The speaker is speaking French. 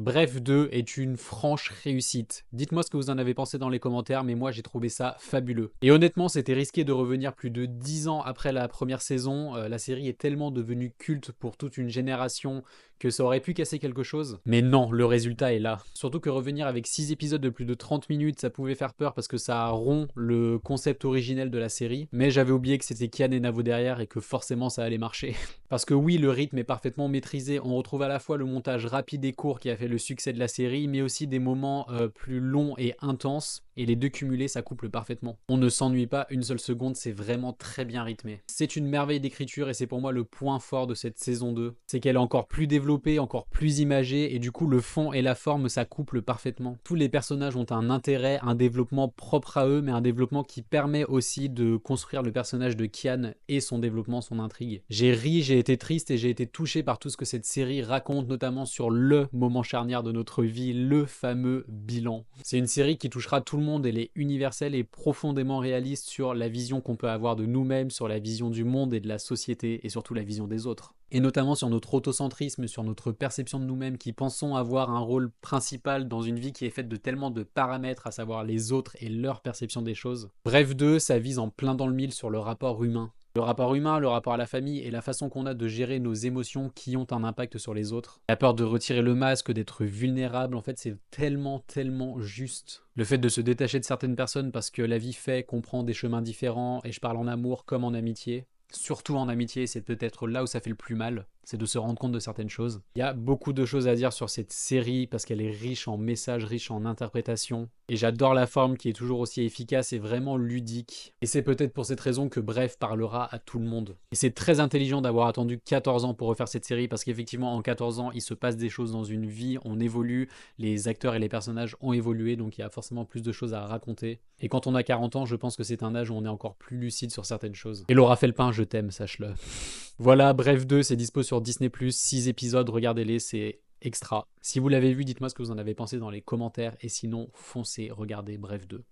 Bref 2 est une franche réussite. Dites-moi ce que vous en avez pensé dans les commentaires, mais moi j'ai trouvé ça fabuleux. Et honnêtement, c'était risqué de revenir plus de 10 ans après la première saison. La série est tellement devenue culte pour toute une génération que ça aurait pu casser quelque chose. Mais non, le résultat est là. Surtout que revenir avec 6 épisodes de plus de 30 minutes, ça pouvait faire peur parce que ça rompt le concept originel de la série. Mais j'avais oublié que c'était Kian et Navo derrière et que forcément ça allait marcher. Parce que oui, le rythme est parfaitement maîtrisé. On retrouve à la fois le montage rapide et court qui a fait le succès de la série, mais aussi des moments plus longs et intenses. Et les deux cumulés, ça couple parfaitement. On ne s'ennuie pas une seule seconde, c'est vraiment très bien rythmé. C'est une merveille d'écriture et c'est pour moi le point fort de cette saison 2. C'est qu'elle est encore plus développée, encore plus imagée, et du coup le fond et la forme, ça couple parfaitement. Tous les personnages ont un intérêt, un développement propre à eux, mais un développement qui permet aussi de construire le personnage de Kian et son développement, son intrigue. J'ai ri, j'ai été triste et j'ai été touché par tout ce que cette série raconte, notamment sur le moment charnière de notre vie, le fameux bilan. C'est une série qui touchera tout le monde, elle est universelle et profondément réaliste sur la vision qu'on peut avoir de nous-mêmes, sur la vision du monde et de la société, et surtout la vision des autres. Et notamment sur notre autocentrisme, sur notre perception de nous-mêmes qui pensons avoir un rôle principal dans une vie qui est faite de tellement de paramètres, à savoir les autres et leur perception des choses. Bref 2, ça vise en plein dans le mille sur le rapport humain. Le rapport humain, le rapport à la famille et la façon qu'on a de gérer nos émotions qui ont un impact sur les autres. La peur de retirer le masque, d'être vulnérable, en fait c'est tellement juste. Le fait de se détacher de certaines personnes parce que la vie fait qu'on prend des chemins différents, et je parle en amour comme en amitié. Surtout en amitié, c'est peut-être là où ça fait le plus mal, c'est de se rendre compte de certaines choses. Il y a beaucoup de choses à dire sur cette série parce qu'elle est riche en messages, riche en interprétations. Et j'adore la forme qui est toujours aussi efficace et vraiment ludique. Et c'est peut-être pour cette raison que Bref parlera à tout le monde. Et c'est très intelligent d'avoir attendu 14 ans pour refaire cette série parce qu'effectivement en 14 ans il se passe des choses dans une vie, on évolue, les acteurs et les personnages ont évolué, donc il y a forcément plus de choses à raconter. Et quand on a 40 ans, je pense que c'est un âge où on est encore plus lucide sur certaines choses. Et Laura Felpin, je t'aime, sache-le. Voilà, Bref 2, c'est dispo sur Disney+, 6 épisodes, regardez-les, c'est extra. Si vous l'avez vu, dites-moi ce que vous en avez pensé dans les commentaires, et sinon, foncez, regardez Bref 2.